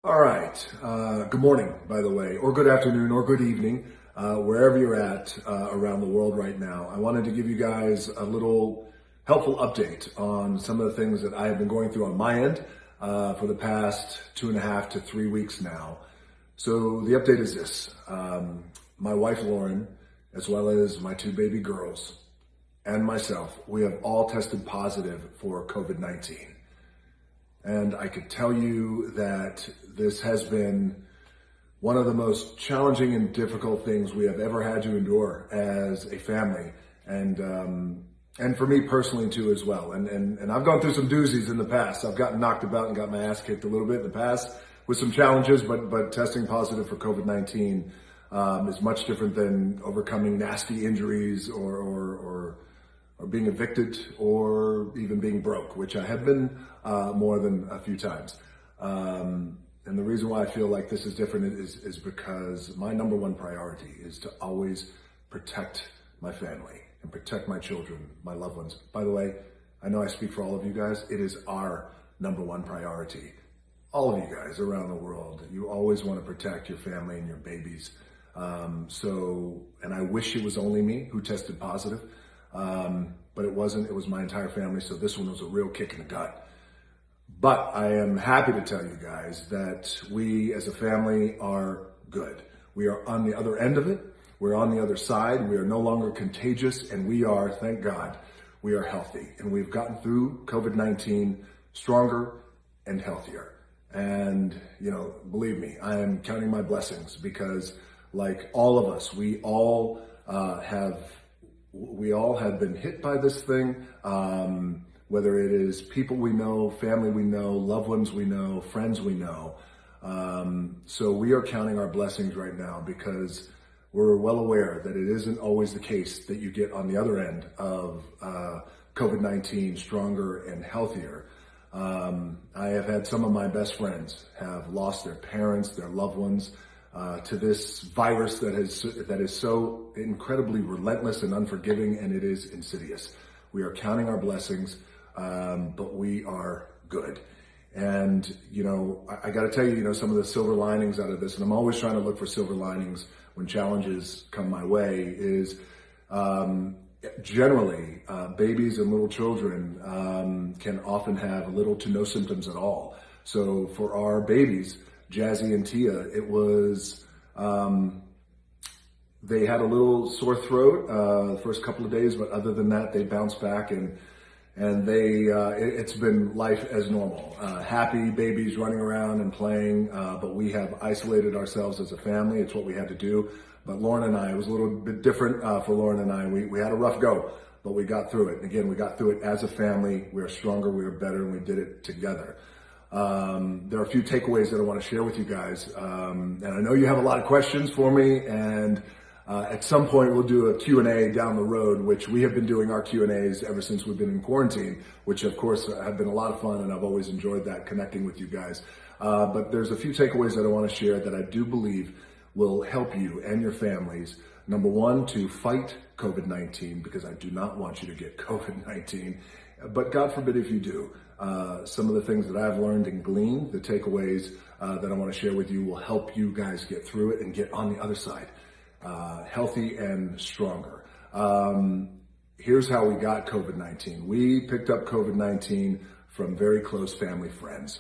All right. Good morning, by the way, or good afternoon, or good evening, wherever you're at around the world right now. I wanted to give you guys a little helpful update on some of the things that I have been going through on my end for the past 2.5 to 3 weeks now. So the update is this. My wife, Lauren, as well as my two baby girls and myself, we have all tested positive for COVID-19. And I could tell you that this has been one of the most challenging and difficult things we have ever had to endure as a family, and for me personally too as well. And I've gone through some doozies in the past. I've gotten knocked about and got my ass kicked a little bit in the past with some challenges, but testing positive for COVID-19 is much different than overcoming nasty injuries or being evicted or even being broke, which I have been more than a few times. And the reason why I feel like this is different is because my number one priority is to always protect my family and protect my children, my loved ones. By the way, I know I speak for all of you guys. It is our number one priority. All of you guys around the world, you always want to protect your family and your babies. And I wish it was only me who tested positive. But it wasn't. It was my entire family. So this one was a real kick in the gut. But I am happy to tell you guys that we as a family are good. We are on the other end of it. We're on the other side. We are no longer contagious, and we are, thank God, we are healthy. And we've gotten through COVID-19 stronger and healthier. And, believe me, I am counting my blessings because like all of us, we all have been hit by this thing, whether it is people we know, family we know, loved ones we know, friends we know. So we are counting our blessings right now because we're well aware that it isn't always the case that you get on the other end of COVID-19 stronger and healthier. I have had some of my best friends have lost their parents, their loved ones, to this virus that is so incredibly relentless and unforgiving, and it is insidious. We are counting our blessings, but we are good. And, I got to tell you, some of the silver linings out of this, and I'm always trying to look for silver linings when challenges come my way, is generally babies and little children can often have little to no symptoms at all. So for our babies, Jazzy and Tia, it was, they had a little sore throat the first couple of days, but other than that, they bounced back and it's been life as normal. Happy babies running around and playing, but we have isolated ourselves as a family. It's what we had to do. But Lauren and I, it was a little bit different for Lauren and I. We had a rough go, but we got through it. And again, we got through it as a family. We are stronger, we are better, and we did it together. There are a few takeaways that I want to share with you guys. And I know you have a lot of questions for me, and at some point we'll do a Q&A down the road, which we have been doing our Q&As ever since we've been in quarantine, which of course have been a lot of fun, and I've always enjoyed that, connecting with you guys. But there's a few takeaways that I want to share that I do believe will help you and your families. Number one, to fight COVID-19, because I do not want you to get COVID-19, but God forbid if you do. Some of the things that I've learned and gleaned, the takeaways that I want to share with you will help you guys get through it and get on the other side, healthy and stronger. Here's how we got COVID-19. We picked up COVID-19 from very close family friends.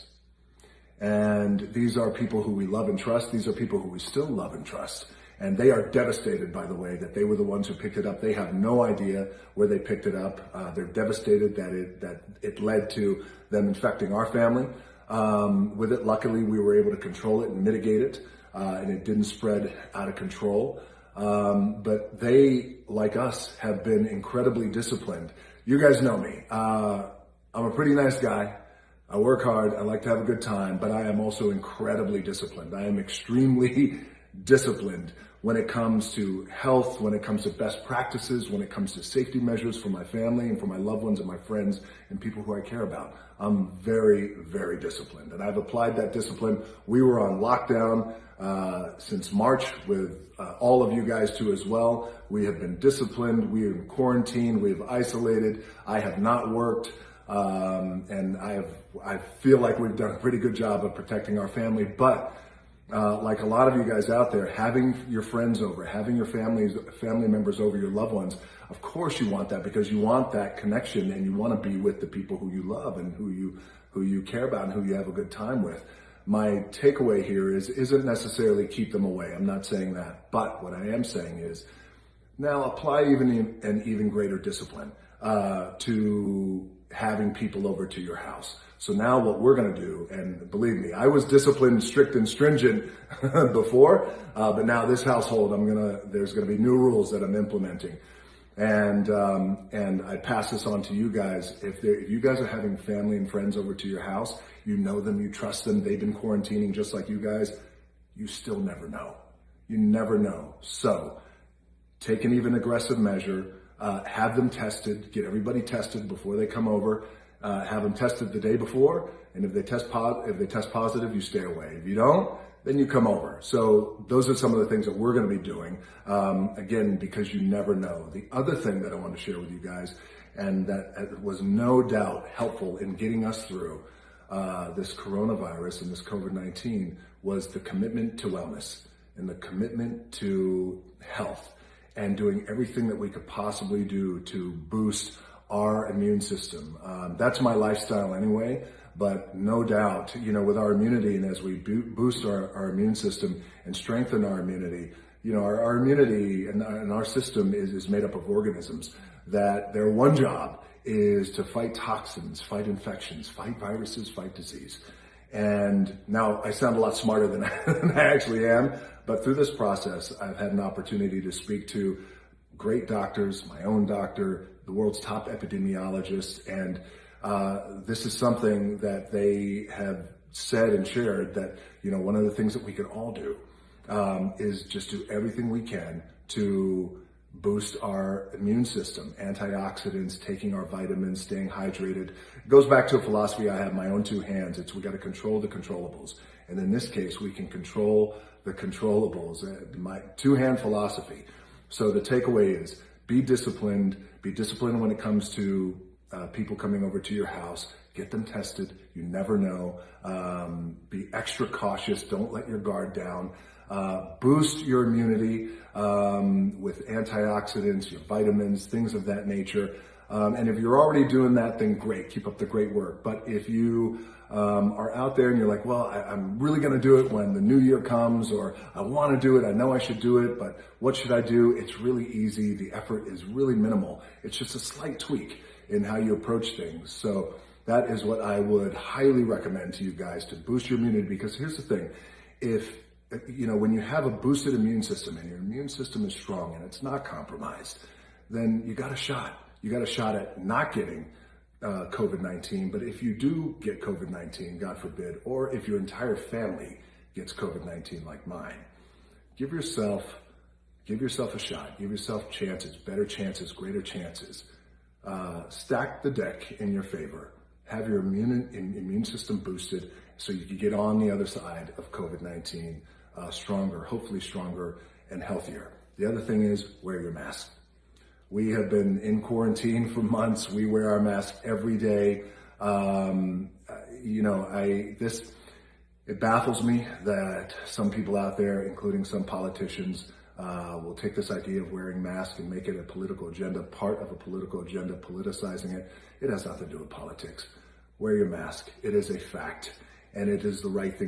And these are people who we love and trust. These are people who we still love and trust. And they are devastated, by the way, that they were the ones who picked it up. They have no idea where they picked it up. They're devastated that it led to them infecting our family with it. Luckily, we were able to control it and mitigate it, and it didn't spread out of control. But they, like us, have been incredibly disciplined. You guys know me. I'm a pretty nice guy. I work hard. I like to have a good time, but I am also incredibly disciplined. I am extremely disciplined when it comes to health, when it comes to best practices, when it comes to safety measures for my family and for my loved ones and my friends and people who I care about. I'm very, very disciplined, and I've applied that discipline. We were on lockdown since March with all of you guys too as well. We have been disciplined. We are in quarantine. We have isolated. I have not worked. And I feel like we've done a pretty good job of protecting our family. But like a lot of you guys out there, having your friends over, having your family members over, your loved ones, of course you want that, because you want that connection and you want to be with the people who you love and who you care about and who you have a good time with. My takeaway here isn't necessarily keep them away. I'm not saying that. But what I am saying is now apply an even greater discipline to having people over to your house. So now what we're going to do, and believe me, I was disciplined, strict, and stringent before, but now this household, there's going to be new rules that I'm implementing. And I pass this on to you guys. If you guys are having family and friends over to your house, you know them, you trust them, they've been quarantining just like you guys, you still never know. You never know. So take an even aggressive measure, have them tested, get everybody tested before they come over, have them tested the day before, and if they test positive, you stay away. If you don't, then you come over. So those are some of the things that we're going to be doing, again, because you never know. The other thing that I want to share with you guys, and that was no doubt helpful in getting us through this coronavirus and this COVID-19, was the commitment to wellness and the commitment to health, and doing everything that we could possibly do to boost our immune system. That's my lifestyle anyway, but no doubt, with our immunity, and as we boost our immune system and strengthen our immunity, our immunity and our system is made up of organisms that their one job is to fight toxins, fight infections, fight viruses, fight disease. And now I sound a lot smarter than I actually am, but through this process, I've had an opportunity to speak to great doctors, my own doctor, the world's top epidemiologist, and this is something that they have said and shared that, one of the things that we can all do is just do everything we can to boost our immune system, antioxidants, taking our vitamins, staying hydrated. It goes back to a philosophy I have, my own two hands. We got to control the controllables. And in this case, we can control the controllables, my two-hand philosophy. So the takeaway is be disciplined when it comes to people coming over to your house. Get them tested. You never know. Be extra cautious. Don't let your guard down. Boost your immunity with antioxidants, your vitamins, things of that nature. And if you're already doing that, then great. Keep up the great work. But if you are out there and you're like, well, I'm really going to do it when the new year comes, or I want to do it, I know I should do it, but what should I do? It's really easy. The effort is really minimal. It's just a slight tweak in how you approach things. So that is what I would highly recommend to you guys, to boost your immunity. Because here's the thing, when you have a boosted immune system and your immune system is strong and it's not compromised, then you got a shot. You got a shot at not getting COVID-19. But if you do get COVID-19, God forbid, or if your entire family gets COVID-19 like mine, give yourself a shot. Give yourself chances, better chances, greater chances. Stack the deck in your favor. Have your immune system boosted so you can get on the other side of COVID-19 stronger, hopefully stronger and healthier. The other thing is, wear your mask. We have been in quarantine for months. We wear our mask every day. It baffles me that some people out there, including some politicians, will take this idea of wearing masks and make it a political agenda, part of a political agenda, politicizing it. It has nothing to do with politics. Wear your mask. It is a fact, and it is the right thing